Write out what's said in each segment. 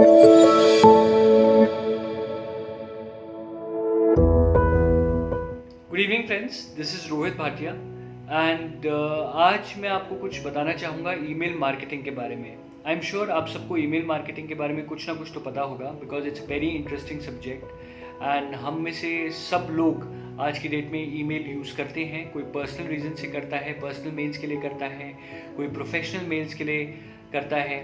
Good evening friends, this is Rohit Bhatia and आज मैं आपको कुछ बताना चाहूँगा ईमेल मार्केटिंग के बारे में। आई एम श्योर आप सबको ईमेल मार्केटिंग के बारे में कुछ ना कुछ तो पता होगा because it's very interesting subject and हम में से सब लोग आज की डेट में ईमेल यूज़ करते हैं। कोई पर्सनल रीज़न से करता है, पर्सनल मेल्स के लिए करता है, कोई प्रोफेशनल मेल्स के लिए करता है।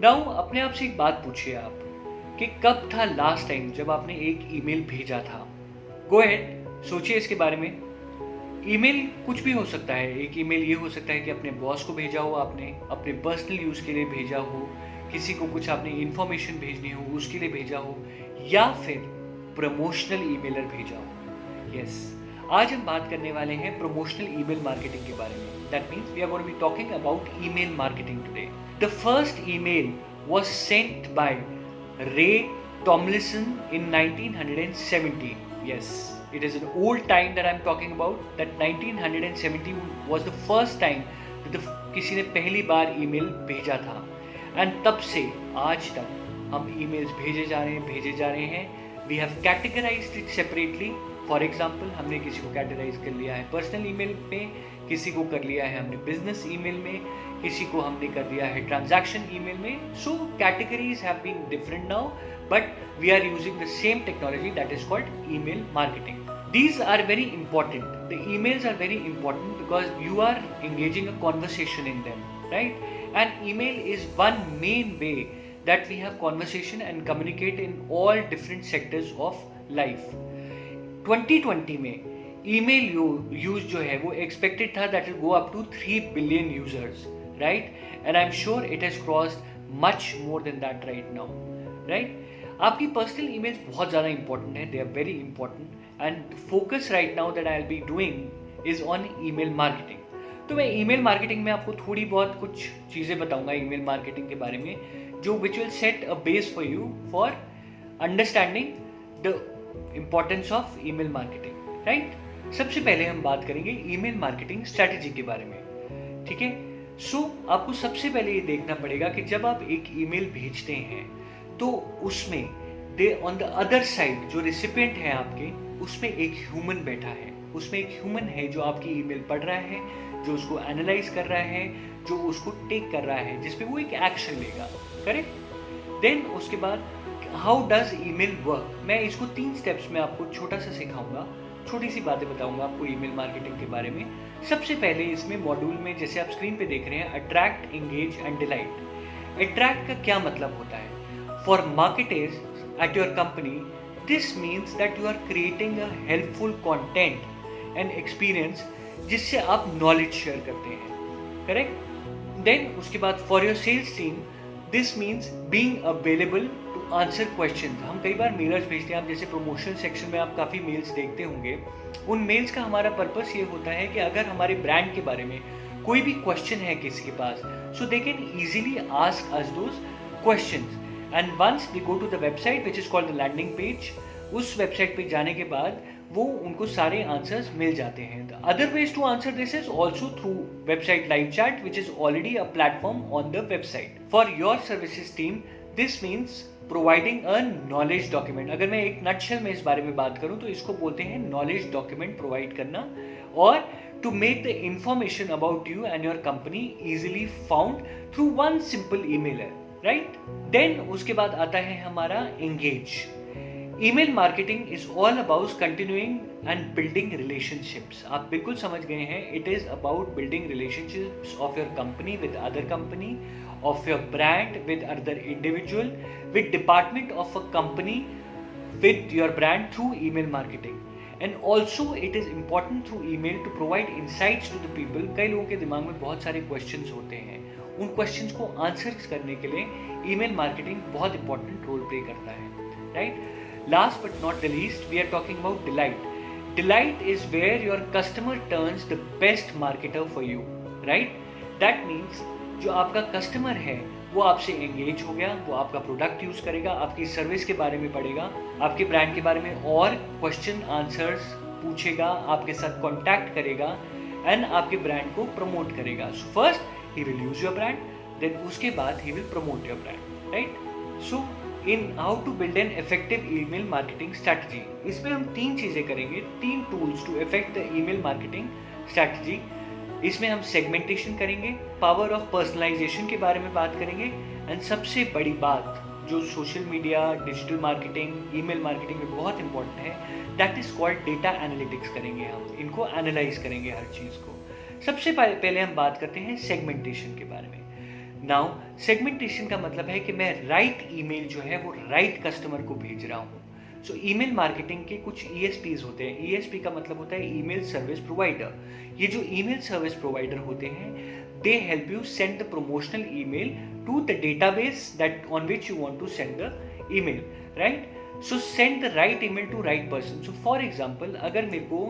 नाउ अपने आप से एक बात पूछिए आप कि कब था लास्ट टाइम जब आपने एक ईमेल भेजा था। गो अहेड, सोचिए इसके बारे में। ईमेल कुछ भी हो सकता है। एक ईमेल ये हो सकता है कि अपने बॉस को भेजा हो, आपने अपने पर्सनल यूज़ के लिए भेजा हो, किसी को कुछ आपने इन्फॉर्मेशन भेजनी हो उसके लिए भेजा हो, या फिर प्रमोशनल ईमेलर भेजा हो। यस, आज हम बात करने वाले हैं प्रमोशनल ईमेल मार्केटिंग के बारे में। That means we are going to be talking about email marketing today. The first email was sent by Ray Tomlinson in 1970. Yes, it is an old time that I'm talking about. That 1970 was the first time that किसी ने पहली बार email भेजा था and तब से आज तक हम ईमेल्स भेजे जा रहे हैं। We have categorised it separately. For example, हमने किसी को कैटेगराइज कर लिया है पर्सनल ईमेल में, किसी को कर लिया है हमने बिजनेस ईमेल में, किसी को हमने कर दिया है ट्रांजैक्शन ईमेल में। So categories have been different now, but we are using the same technology that is called email marketing. These are very important. The emails are very important because you are engaging a conversation in them, right? And email is one main way that we have conversation and communicate in all different sectors of life. 2020 में email use जो है वो expected था that will go up to 3 billion users, right? And I'm sure it has crossed much more than that right now, right? आपकी personal emails बहुत ज़्यादा important है, they are very important and focus right now that I will be doing is on email marketing. तो मैं email marketing में आपको थोड़ी बहुत कुछ चीज़ें बताऊंगा ईमेल मार्केटिंग के बारे में, जो which will set a base for you for understanding the importance of email marketing, right. सबसे पहले हम बात करेंगे ईमेल मार्केटिंग स्ट्रैटेजी के बारे में, ठीक है। सो आपको सबसे पहले ये देखना पड़ेगा कि जब आप एक ईमेल भेजते हैं तो उसमें दे ऑन द अदर साइड जो रिसिपिएंट है आपके, उसमें एक ह्यूमन बैठा है, उसमें एक ह्यूमन है जो आपकी ईमेल पढ़ रहा है, जो उसको एनालाइज कर रहा है, जो उसको टेक कर रहा है, जिसपे वो एक एक्शन लेगा, करेक्ट। देन उसके बाद हाउ डज ईमेल वर्क, मैं इसको 3 स्टेप्स में आपको छोटा सा सिखाऊंगा, छोटी सी बातें बताऊंगा आपको ईमेल मार्केटिंग के बारे में। सबसे पहले इसमें मॉड्यूल में जैसे आप स्क्रीन पे देख रहे हैं, attract, engage and delight. Attract का क्या मतलब होता है? For marketers at your company, this means that you are creating a helpful content and experience जिससे आप knowledge share करते हैं, correct? Then उसके बाद for your sales team, this means being available to answer questions. हम कई बार mails भेजते हैं, आप जैसे प्रमोशन सेक्शन में आप काफ़ी मेल्स देखते होंगे। उन मेल्स का हमारा पर्पस ये होता है कि अगर हमारे ब्रांड के बारे में कोई भी क्वेश्चन है किसी के पास, so they can easily ask us those questions. And once they go to the website which is called the landing page, उस वेबसाइट पे जाने के बाद वो उनको सारे आंसर्स मिल जाते हैं। The other ways to answer this is also through website live chat, which is already a platform on the website. For your services team, this means providing a knowledge document. अगर मैं एक nutshell में इस बारे में बात करूँ तो इसको बोलते हैं knowledge document प्रोवाइड करना, और to make the information about you and your company easily found through one simple emailer. Right, then उसके बाद आता है हमारा engage. Email marketing is all about continuing and building relationships. आप बिल्कुल समझ गए हैं, it is about building relationships of your company with other company, of your brand with other individual, with department of a company with your brand through email marketing. And also it is important through email to provide insights to the people. कई लोगों के दिमाग में बहुत सारे questions होते हैं, उन क्वेश्चंस को आंसर करने के लिए ईमेल मार्केटिंग बहुत इंपॉर्टेंट रोल प्ले करता है, right. Last but not the least, we are talking about delight. Delight is where your customer turns the best marketer for you, right. That means जो आपका customer है वो आपसे engage हो गया, वो आपका प्रोडक्ट यूज करेगा, आपकी सर्विस के बारे में पढ़ेगा, आपके ब्रांड के बारे में और क्वेश्चन आंसर्स पूछेगा, आपके साथ कॉन्टैक्ट करेगा एंड आपके ब्रांड को प्रमोट करेगा। So first he will use your brand, then उसके बाद he will promote your brand, right? So in how to build an effective email marketing strategy, इसमें हम 3 चीज़ें करेंगे, 3 tools to effect the email marketing strategy. इसमें हम segmentation करेंगे, power of personalisation के बारे में बात करेंगे, एंड सबसे बड़ी बात जो social media, digital marketing, email marketing में बहुत इंपॉर्टेंट है, that is called data analytics करेंगे। हम इनको एनालाइज करेंगे हर चीज़ को। सबसे पहले हम बात करते हैं सेगमेंटेशन के बारे में। नाउ सेगमेंटेशन का मतलब है कि मैं राइट ईमेल जो है वो राइट कस्टमर को भेज रहा हूँ। सो ईमेल मार्केटिंग के कुछ ESPs होते हैं। ESP का मतलब होता है ईमेल सर्विस प्रोवाइडर। ये जो ईमेल सर्विस प्रोवाइडर होते हैं, they help you send the promotional email to the database that on which you want to send the email, right? So send the right email to right person. So for example, अगर मेरे को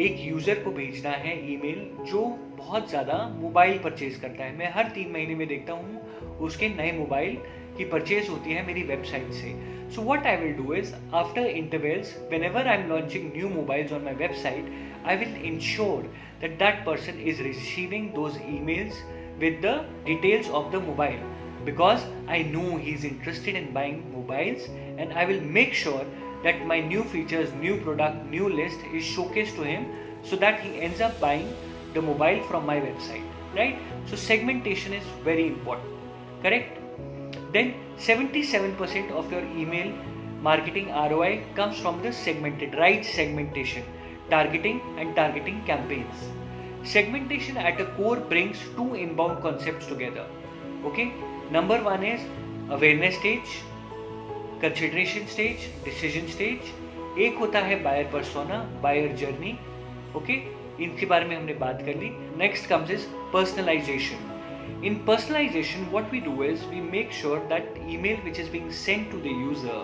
एक user को भेजना है email जो बहुत ज़्यादा मोबाइल परचेज करता है, मैं हर 3 महीने में देखता हूँ उसके नए मोबाइल की परचेज होती है मेरी वेबसाइट से। So what I will do is, after intervals, whenever I'm launching new mobiles on my website, I will ensure that that person is receiving those emails with the details of the mobile, because I know he's interested in buying mobiles, and I will make sure that my new features, new product, new list is showcased to him so that he ends up buying the mobile from my website, right? So segmentation is very important, correct? Then 77% of your email marketing ROI comes from the right segmentation, targeting and targeting campaigns. Segmentation at a core brings 2 inbound concepts together. Okay, number 1 is awareness stage, consideration stage, decision stage. एक होता है buyer persona, buyer journey. Okay, इनके बारे में हमने बात कर ली. Next comes is personalization. In personalization, what we do is we make sure that email which is being sent to the user,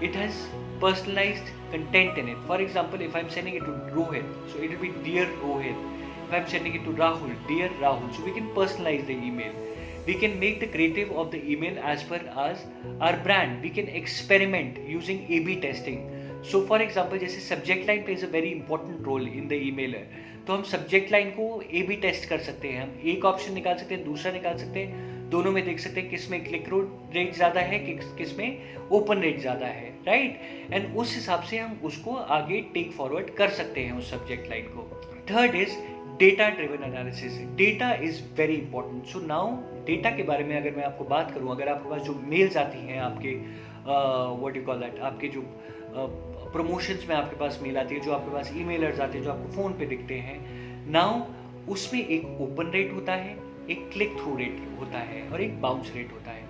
it has personalized content in it. For example, if I'm sending it to Rohit, so it will be dear Rohit. If I'm sending it to Rahul, dear Rahul. So we can personalize the email. We can make the creative of the email as per as our brand. We can experiment using A/B testing. So for example, जैसे subject line plays a very important role in the emailer, तो हम subject line को A/B test कर सकते हैं। हम एक option निकाल सकते हैं, दूसरा निकाल सकते हैं, दोनों में देख सकते हैं किस में क्लिक रेट ज़्यादा है, किस में ओपन रेट ज़्यादा है, राइट? एंड उस हिसाब से हम उसको आगे टेक फॉरवर्ड कर सकते हैं उस सब्जेक्ट लाइन को। Third is data driven analysis. Data is very important. So now data के बारे में अगर मैं आपको बात करूँ, अगर आपके पास जो मेल्स आती हैं आपके व्हाट यू कॉल दैट, आपके जो प्रमोशंस में आपके पास मेल आती है, जो आपके पास ईमेलर्स आते हैं, जो आपको फ़ोन पे दिखते हैं, नाउ उसमें एक ओपन रेट होता है, एक क्लिक थ्रू रेट होता है और एक बाउंस रेट होता है।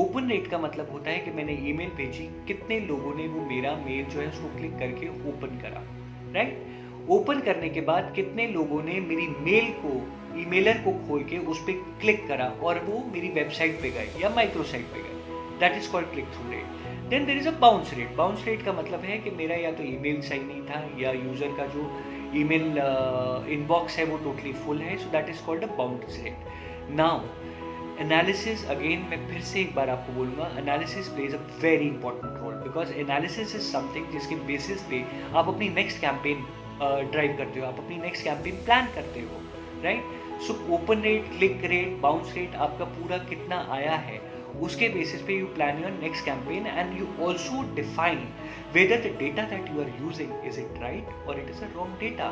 ओपन रेट का मतलब होता है कि मैंने ईमेल भेजी, कितने लोगों ने वो मेरा मेल जो है उसको क्लिक करके ओपन करा, राइट? ओपन करने के बाद कितने लोगों ने मेरी मेल को, ईमेलर को खोल के उस पर क्लिक करा और वो मेरी वेबसाइट पे गए या माइक्रो साइट पे गए, that is called click through rate. Then there is a bounce rate. Bounce rate का मतलब है कि मेरा या तो ईमेल सही नहीं था या यूज़र का जो ईमेल इनबॉक्स है वो टोटली फुल है, so that is called a bounce rate. Now analysis, again मैं फिर से एक बार आपको बोलूँगा, analysis plays a very important role, because analysis is something जिसके बेसिस पे आप अपनी नेक्स्ट कैंपेन ड्राइव करते हो, आप अपनी नेक्स्ट कैंपेन प्लान करते हो, right? So open rate, click rate, bounce rate आपका पूरा कितना आया है, उसके बेसिस पे you plan your next campaign, and you also define whether the data that you are using is it right और it is a wrong data.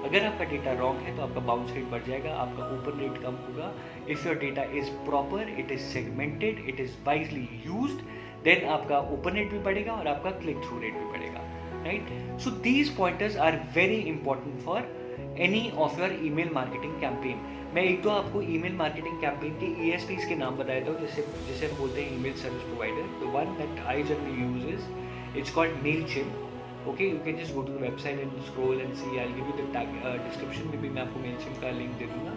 अगर आपका डेटा रॉन्ग है तो आपका बाउंस रेट बढ़ जाएगा, आपका ओपन रेट कम होगा। If your data is proper, it is segmented, it is wisely used, then आपका ओपन रेट भी बढ़ेगा और आपका क्लिक थ्रू रेट भी बढ़ेगा, right? So these pointers are very important for any of your email marketing campaign. मैं एक दो आपको ईमेल मार्केटिंग कैंपेन के ESPs के नाम बताया था, जैसे हम बोलते हैं email service provider. The one that I generally use is, it's called Mailchimp. Okay, you can just go to the website and scroll and see, I will give you the description में भी मैं आपको Mailchimp का link दे दूंगा।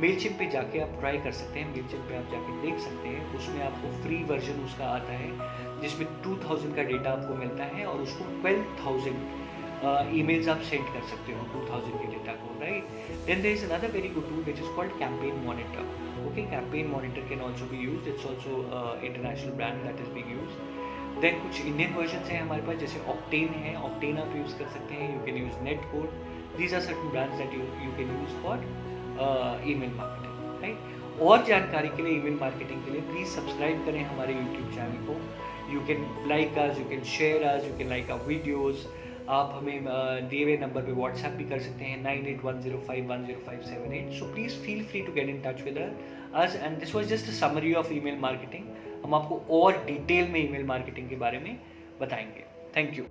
Mailchimp पे जाके आप try कर सकते हैं, मेलचिम्प पे आप जाके देख सकते हैं। उसमें आपको फ्री वर्जन उसका आता है जिसमें 2000 का डेटा आपको मिलता है और उसको 12,000 emails आप सेंड कर सकते हो 2000 के डेटा को, right? Then there is another very good tool which is called campaign monitor. Okay, campaign monitor can also be used, it's also international brand that is being used. Then कुछ Indian version हैं हमारे पास, जैसे octane है, octane आप use कर सकते हैं। You can use Netcore, these are certain brands that you can use for email marketing, right? और जानकारी के लिए ईमेल मार्केटिंग के लिए प्लीज़ सब्सक्राइब करें हमारे यूट्यूब चैनल को, you can like us, you can share us, you can like our videos. आप हमें दिए हुए नंबर पे व्हाट्सएप भी कर सकते हैं 9810510578। So please feel free to get in touch with us. And this was just a summary of email marketing. हम आपको और डिटेल में ईमेल मार्केटिंग के बारे में बताएंगे। Thank you.